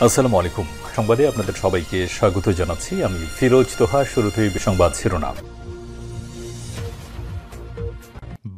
আসসালামু আলাইকুম। সংবাদে আপনাদের সবাইকে স্বাগত জানাচ্ছি। আমি ফিরোজ তোহা। শুরুতেই সংবাদ শিরোনাম।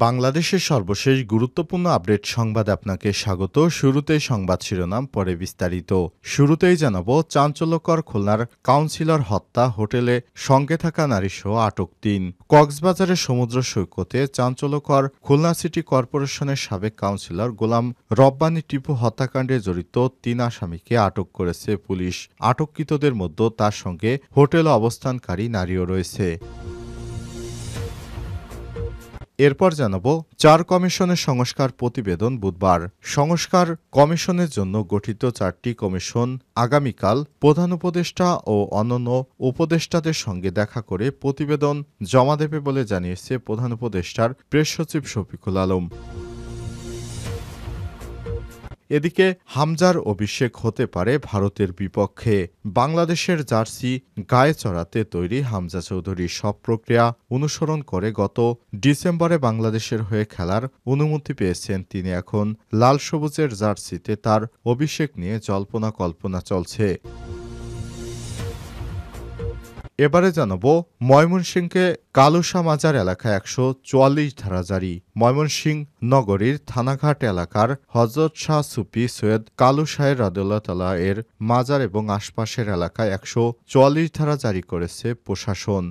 বাংলাদেশের সর্বশেষ গুরুত্বপূর্ণ আপডেট সংবাদে আপনাকে স্বাগত। শুরুতেই সংবাদ শিরোনাম, পরে বিস্তারিত। শুরুতেই জানাবো, চাঞ্চল্যকর খুলনার কাউন্সিলর হত্যা, হোটেলে সঙ্গে থাকা নারীসহ আটক ৩। কক্সবাজারের সমুদ্র সৈকতে চাঞ্চল্যকর খুলনা সিটি কর্পোরেশনের সাবেক কাউন্সিলর গোলাম রব্বানী টিপু হত্যাকাণ্ডে জড়িত ৩ আসামিকে আটক করেছে পুলিশ। আটককৃতদের মধ্যে তার সঙ্গে হোটেলে অবস্থানকারী নারীও রয়েছে। এরপর জানাবো, ৪ কমিশনের সংস্কার প্রতিবেদন বুধবার। সংস্কার কমিশনের জন্য গঠিত ৪টি কমিশন আগামীকাল প্রধান উপদেষ্টা ও অন্যান্য উপদেষ্টাদের সঙ্গে দেখা করে প্রতিবেদন জমা দেবে বলে জানিয়েছে প্রধান উপদেষ্টার প্রেস সচিব শফিকুল আলম। এদিকে হামজার অভিষেক হতে পারে ভারতের বিপক্ষে। বাংলাদেশের জার্সি গায়ে চড়াতে তৈরি হামজা চৌধুরী সব প্রক্রিয়া অনুসরণ করে গত ডিসেম্বরে বাংলাদেশের হয়ে খেলার অনুমতি পেয়েছেন তিনি। এখন লাল সবুজের জার্সিতে তার অভিষেক নিয়ে জল্পনা কল্পনা চলছে। এবারে জানাবো, ময়মনসিংহকে কালুসা মাজার এলাকায় ১৪৪ ধারা জারি। ময়মনসিংহ নগরীর থানাঘাট এলাকার হযরত শাহ সুফি সৈয়দ কালু শাহের রাদিয়াল্লাহু তাআলা এর মাজার এবং আশপাশের এলাকায় ১৪৪ ধারা জারি করেছে প্রশাসন।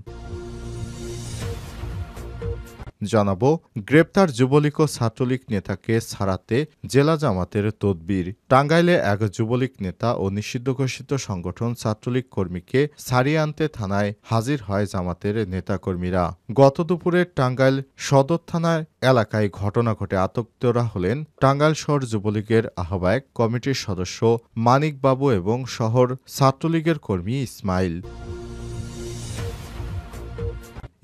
জানাবো, গ্রেপ্তার যুবলীগ ও ছাত্রলীগ নেতাকে ছাড়াতে জেলা জামাতের তদবির। টাঙ্গাইলে এক যুবলীগ নেতা ও নিষিদ্ধ ঘোষিত সংগঠন ছাত্রলীগ কর্মীকে ছাড়িয়ে আনতে থানায় হাজির হয় জামাতের নেতাকর্মীরা। গত দুপুরে টাঙ্গাইল সদর থানার এলাকায় ঘটনা ঘটে। আটকরা হলেন টাঙ্গাইল শহর যুবলীগের আহ্বায়ক কমিটির সদস্য মানিক বাবু এবং শহর ছাত্রলীগের কর্মী ইসমাইল।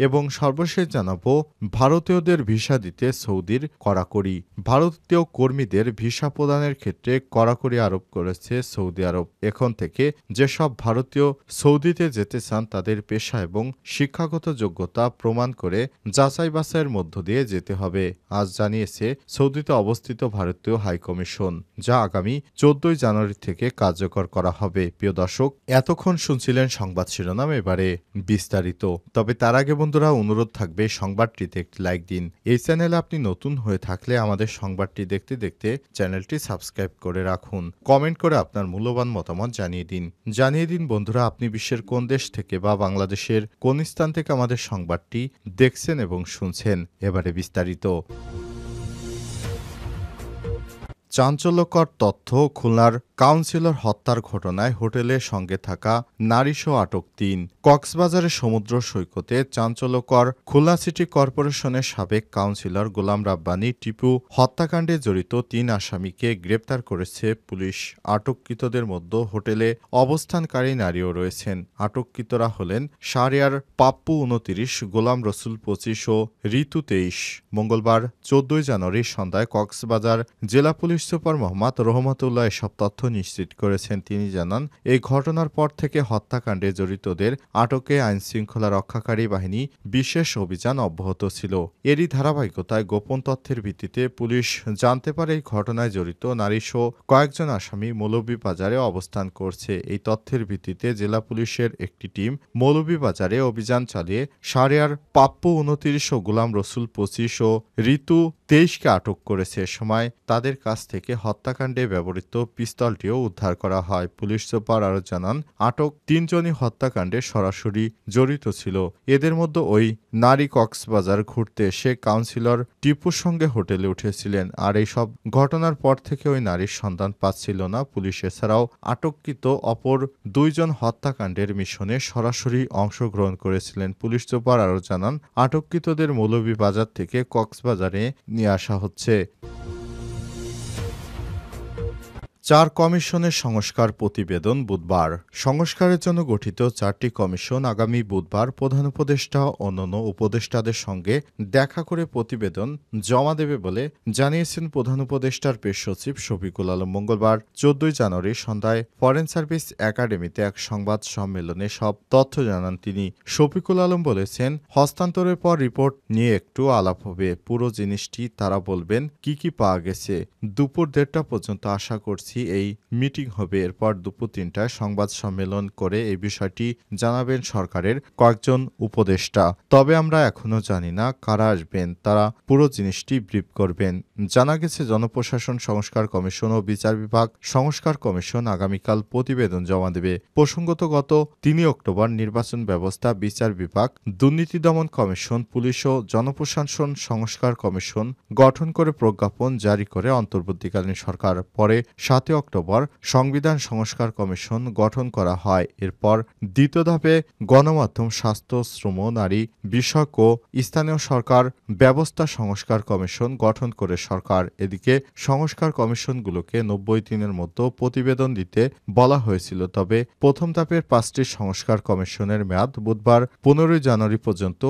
এবং সর্বশেষ জানাবো, ভারতীয়দের ভিসা দিতে সৌদির কড়াকড়ি। ভারতীয় কর্মীদের ভিসা প্রদানের ক্ষেত্রে কড়াকড়ি আরোপ করেছে সৌদি আরব। এখন থেকে যেসব ভারতীয় সৌদিতে যেতে চান তাদের পেশা এবং শিক্ষাগত যোগ্যতা প্রমাণ করে যাচাই বাছাইয়ের মধ্য দিয়ে যেতে হবে, আজ জানিয়েছে সৌদিতে অবস্থিত ভারতীয় হাইকমিশন, যা আগামী ১৪ জানুয়ারি থেকে কার্যকর করা হবে। প্রিয় দর্শক, এতক্ষণ শুনছিলেন সংবাদ শিরোনাম, এবারে বিস্তারিত। তবে তার আগে বন্ধুরা, অনুরোধ থাকবে সংবাদটিতে একটি লাইক দিন। এই চ্যানেলে আপনি নতুন হয়ে থাকলে আমাদের সংবাদটি দেখতে দেখতে চ্যানেলটি সাবস্ক্রাইব করে রাখুন। কমেন্ট করে আপনার মূল্যবান মতামত জানিয়ে দিন বন্ধুরা, আপনি বিশ্বের কোন দেশ থেকে বা বাংলাদেশের কোন স্থান থেকে আমাদের সংবাদটি দেখছেন এবং শুনছেন। এবারে বিস্তারিত। চাঞ্চল্যকর তথ্য, খুলনার কাউন্সিলর হত্যার ঘটনায় হোটেলে সঙ্গে থাকা নারীসহ আটক ৩। কক্সবাজারের সমুদ্র সৈকতে চাঞ্চল্যকর খুলনা সিটি কর্পোরেশনের সাবেক কাউন্সিলর গোলাম রাব্বানী টিপু হত্যাকাণ্ডে জড়িত ৩ আসামিকে গ্রেপ্তার করেছে পুলিশ। আটককৃতদের মধ্যে হোটেলে অবস্থানকারী নারীও রয়েছেন। আটককৃতরা হলেন শাহরিয়ার পাপ্পু ২৯, গোলাম রসুল ২৫ ও ঋতু ২৩। মঙ্গলবার ১৪ জানুয়ারি সন্ধ্যায় কক্সবাজার জেলা পুলিশ সুপার মোহাম্মদ রহমতুল্লাহ এসব তথ্য নিশ্চিত করেছেন। তিনি জানান, এই ঘটনার পর থেকে হত্যাকাণ্ডে জড়িতদের আটকে আইনশৃঙ্খলা রক্ষাকারী বাহিনী বিশেষ অভিযান অব্যাহত ছিল। এরই ধারাবাহিকতায় গোপন তথ্যের ভিত্তিতে পুলিশ জানতে পারে এই ঘটনায় জড়িত নারীসহ কয়েকজন আসামি মৌলভীবাজারে অবস্থান করছে। এই তথ্যের ভিত্তিতে জেলা পুলিশের একটি টিম মৌলভীবাজারে অভিযান চালিয়ে শাহরিয়ার পাপ্পু ২৯ ও গোলাম রসুল ২৫ ও ঋতু ২৩কে আটক করেছে। সময় তাদের কাছ থেকে হত্যাকাণ্ডে ব্যবহৃত পিস্তলটিও উদ্ধার করা হয়। পুলিশ সুপার আরও জানান, আটক ৩ জনই হত্যাকাণ্ডে সরাসরি জড়িত ছিল। এদের মধ্যে ওই নারী কক্সবাজার ঘুরতে এসে কাউন্সিলর টিপুর সঙ্গে হোটেলে উঠেছিলেন। আর এই সব ঘটনার পর থেকে ওই নারীর সন্ধান পাচ্ছিল না পুলিশ। এছাড়াও আটককৃত অপর ২ জন হত্যাকাণ্ডের মিশনে সরাসরি অংশগ্রহণ করেছিলেন। পুলিশ সুপার আরও জানান, আটককৃতদের মৌলভীবাজার থেকে কক্সবাজারে নিয়ে আসা হচ্ছে। ৪ কমিশনের সংস্কার প্রতিবেদন বুধবার। সংস্কারের জন্য গঠিত ৪টি কমিশন আগামী বুধবার প্রধান উপদেষ্টা ও অন্যান্য উপদেষ্টাদের সঙ্গে দেখা করে প্রতিবেদন জমা দেবে বলে জানিয়েছেন প্রধান উপদেষ্টার প্রেস সচিব শফিকুল আলম। মঙ্গলবার ১৪ জানুয়ারি সন্ধ্যায় ফরেন সার্ভিস একাডেমিতে এক সংবাদ সম্মেলনে সব তথ্য জানান তিনি। শফিকুল আলম বলেছেন, হস্তান্তরের পর রিপোর্ট নিয়ে একটু আলাপ হবে। পুরো জিনিসটি তারা বলবেন কি কি পাওয়া গেছে। দুপুর ১:৩০ পর্যন্ত আশা করছি করেছি এই মিটিং হবে। এরপর দুপুর ৩টায় সংবাদ সম্মেলন করে এই বিষয়টি জানাবেন সরকারের কয়েকজন উপদেষ্টা। তবে আমরা এখনো জানি না কারা আসবেন, তারা পুরো জিনিসটি ব্রিফ করবেন। জানা গেছে জনপ্রশাসন সংস্কার কমিশন ও বিচার বিভাগ সংস্কার কমিশন আগামীকাল প্রতিবেদন জমা দেবে। প্রসঙ্গত গত ৩ অক্টোবর নির্বাচন ব্যবস্থা বিচার বিভাগ, দুর্নীতি দমন কমিশন, পুলিশ ও জনপ্রশাসন সংস্কার কমিশন গঠন করে প্রজ্ঞাপন জারি করে অন্তর্বর্তীকালীন সরকার। পরে ৭ অক্টোবর সংবিধান সংস্কার কমিশন গঠন করা হয়। এরপর দ্বিতীয় ধাপে গণমাধ্যম, স্বাস্থ্য, শ্রম, নারী বিষয়ক ও স্থানীয় সরকার ব্যবস্থা সংস্কার কমিশন গঠন করে সরকার। এদিকে সংস্কার কমিশনগুলোকে ৯০ দিনের মধ্যে প্রতিবেদন দিতে বলা হয়েছিল। তবে প্রথম ধাপের ৫টি সংস্কার কমিশনের মেয়াদ বুধবার ১৫ জানুয়ারি পর্যন্ত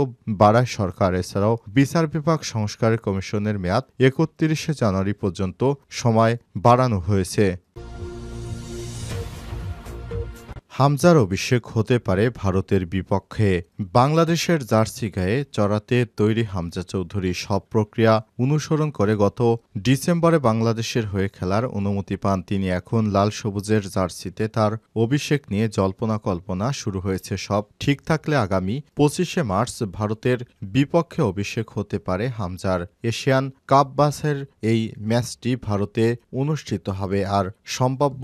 বাড়ায় সরকার। এছাড়াও বিচার বিভাগ সংস্কার কমিশনের মেয়াদ ৩১ জানুয়ারি পর্যন্ত সময় বাড়ানো হয়েছে। হামজার অভিষেক হতে পারে ভারতের বিপক্ষে। বাংলাদেশের জার্সি গায়ে চড়াতে তৈরি হামজা চৌধুরী সব প্রক্রিয়া অনুসরণ করে গত ডিসেম্বরে বাংলাদেশের হয়ে খেলার অনুমতি পান। তিনি এখন লাল সবুজের জার্সিতে তার অভিষেক নিয়ে জল্পনা কল্পনা শুরু হয়েছে। সব ঠিক থাকলে আগামী ২৫ মার্চ ভারতের বিপক্ষে অভিষেক হতে পারে হামজার। এশিয়ান কাপ বাছাইয়ের এই ম্যাচটি ভারতে অনুষ্ঠিত হবে আর সম্ভাব্য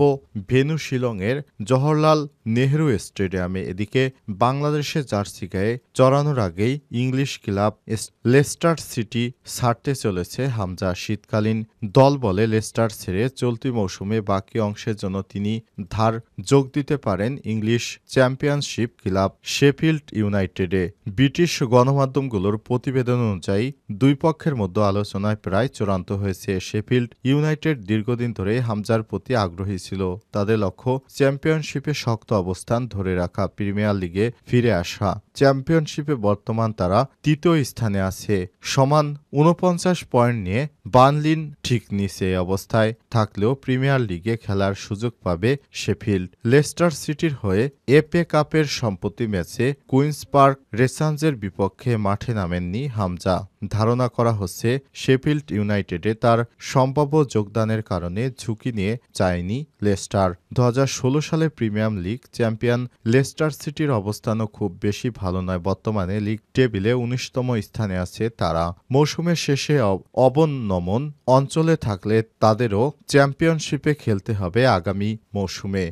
ভেন্যু শিলংয়ের জওহরলাল নেহরু স্টেডিয়ামে। এদিকে বাংলাদেশের জার্সি গায়ে চড়ানোর আগেই ইংলিশ ক্লাব লেস্টার সিটি ছাড়তে চলেছে হামজা। শীতকালীন দল বলে লেস্টার ছেড়ে চলতি মৌসুমে বাকি অংশের জন্য তিনি ধার যোগ দিতে পারেন ইংলিশ চ্যাম্পিয়নশিপ ক্লাব শেফিল্ড ইউনাইটেডে। ব্রিটিশ গণমাধ্যমগুলোর প্রতিবেদন অনুযায়ী দুই পক্ষের মধ্যে আলোচনায় প্রায় চূড়ান্ত হয়েছে। শেফিল্ড ইউনাইটেড দীর্ঘদিন ধরে হামজার প্রতি আগ্রহী ছিল। তাদের লক্ষ্য চ্যাম্পিয়নশিপে শক্ত অবস্থান ধরে রাখা, প্রিমিয়ার লিগে ফিরে আসা। চ্যাম্পিয়নশিপে বর্তমান তারা তৃতীয় স্থানে আছে, সমান ৪৯ পয়েন্ট নিয়ে বার্নলিন ঠিক নিচে অবস্থায় থাকলেও প্রিমিয়ার লিগে খেলার সুযোগ পাবে শেফিল্ড। লেস্টার সিটির হয়ে এফএ কাপের সম্প্রতি ম্যাচে কুইন্স পার্ক রেসান্সের বিপক্ষে মাঠে নামেননি হামজা। ধারণা করা হচ্ছে শেফিল্ড ইউনাইটেডে তার সম্ভাব্য যোগদানের কারণে ঝুঁকি নিয়ে চায়নি লেস্টার। ২০১৬ সালে প্রিমিয়ার লিগ চ্যাম্পিয়ন লেস্টার সিটির অবস্থানও খুব বেশি ভালো নয়। বর্তমানে লিগ টেবিলে ১৯তম স্থানে আছে তারা। মৌসুমের শেষে অবনমন অঞ্চলে থাকলে তাদেরও চ্যাম্পিয়নশিপে খেলতে হবে আগামী মৌসুমে।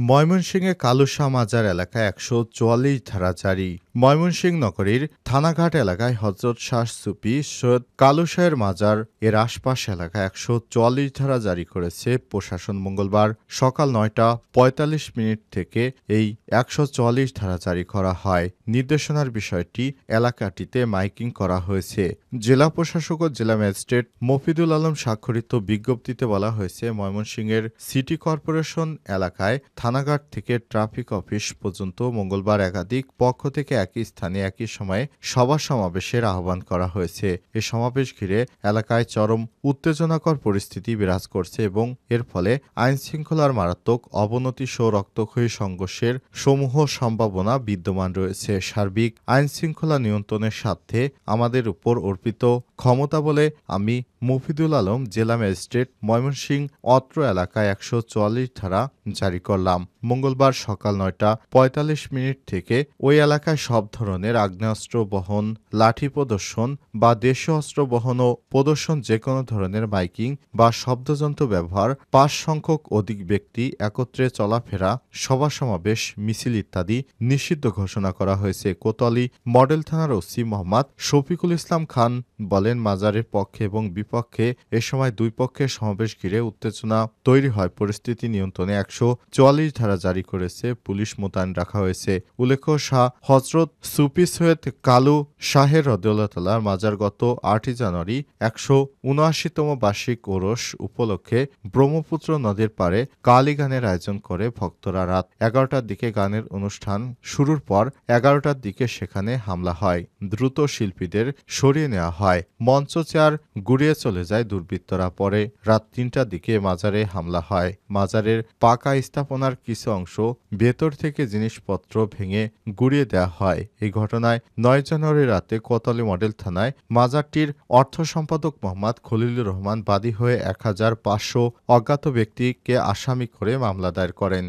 ময়মনসিংহে কালুশা মাজার এলাকায় ১৪৪ ধারা জারি। ময়মনসিংহ নগরীর থানাঘাট এলাকায় হযরত শাহ সুফি সৈয়দ কালুশাহের মাজার এর আশপাশ এলাকায় ১৪৪ ধারা জারি করেছে প্রশাসন। মঙ্গলবার সকাল ৯টা ৪৫ থেকে এই ১৪৪ ধারা জারি করা হয়। নির্দেশনার বিষয়টি এলাকাটিতে মাইকিং করা হয়েছে। জেলা প্রশাসক ও জেলা ম্যাজিস্ট্রেট মফিদুল আলম স্বাক্ষরিত বিজ্ঞপ্তিতে বলা হয়েছে, ময়মনসিংহের সিটি কর্পোরেশন এলাকায় থানাঘাট থেকে ট্রাফিক অফিস পর্যন্ত মঙ্গলবার একাধিক পক্ষ থেকে একই স্থানে একই সময়ে সভা সমাবেশের আহ্বান করা হয়েছে। এ সমাবেশ ঘিরে এলাকায় চরম উত্তেজনাকর পরিস্থিতি বিরাজ করছে এবং এর ফলে আইনশৃঙ্খলার মারাত্মক অবনতি সহ রক্তক্ষয়ী সংঘর্ষের সমূহ সম্ভাবনা বিদ্যমান রয়েছে। সার্বিক আইনশৃঙ্খলা নিয়ন্ত্রণের স্বার্থে আমাদের উপর অর্পিত ক্ষমতা বলে আমি মফিদুল আলম, জেলা ম্যাজিস্ট্রেট, ময়মনসিংহ অত্র এলাকায় ১৪৪ ধারা জারি করলাম। মঙ্গলবার সকাল ৯টা ৪৫ থেকে ওই এলাকায় সব ধরনের আগ্নেয়াস্ত্র বহন, লাঠি প্রদর্শন বা দেশীয় অস্ত্র বহন ও প্রদর্শন, যে কোনো ধরনের মাইকিং বা শব্দযন্ত্র ব্যবহার, ৫ সংখ্যক অধিক ব্যক্তি একত্রে চলাফেরা, সভা সমাবেশ, মিছিল ইত্যাদি নিষিদ্ধ ঘোষণা করা হয়েছে। কোতোয়ালি মডেল থানার ওসি মোহাম্মদ শফিকুল ইসলাম খান বলেন, মাজারের পক্ষে এবং বিপক্ষে এ সময় দুই পক্ষের সমাবেশ ঘিরে উত্তেজনা তৈরি হয়। পরিস্থিতি নিয়ন্ত্রণে ১৪৪ ধারা জারি করেছে পুলিশ মোতায়েন রাখা হয়েছে। উল্লেখ্য, শাহ হযরত সুফি সৈয়দ কালু শাহের রাদিয়াল্লাহু মাজার গত ৮ই জানুয়ারি ১৭৯তম বার্ষিক ওরস উপলক্ষে ব্রহ্মপুত্র নদীর পাড়ে কালী গানের আয়োজন করে ভক্তরা। রাত ১১টার দিকে গানের অনুষ্ঠান শুরুর পর ১১টার দিকে সেখানে হামলা হয়। দ্রুত শিল্পীদের সরিয়ে নেওয়া হয়। মঞ্চ চেয়ার গুড়িয়ে চলে যায় দুর্বৃত্তরা। পরে রাত ৩টার দিকে মাজারে হামলা হয়। মাজারের পাকা স্থাপনার কিছু অংশ ভেতর থেকে জিনিসপত্র ভেঙে গুঁড়িয়ে দেওয়া হয়। এই ঘটনায় ৯ জানুয়ারি রাতে কোতোয়ালি মডেল থানায় মাজারটির অর্থ সম্পাদক মোহাম্মদ খলিলুর রহমান বাদী হয়ে ১৫০০ অজ্ঞাত ব্যক্তিকে আসামি করে মামলা দায়ের করেন।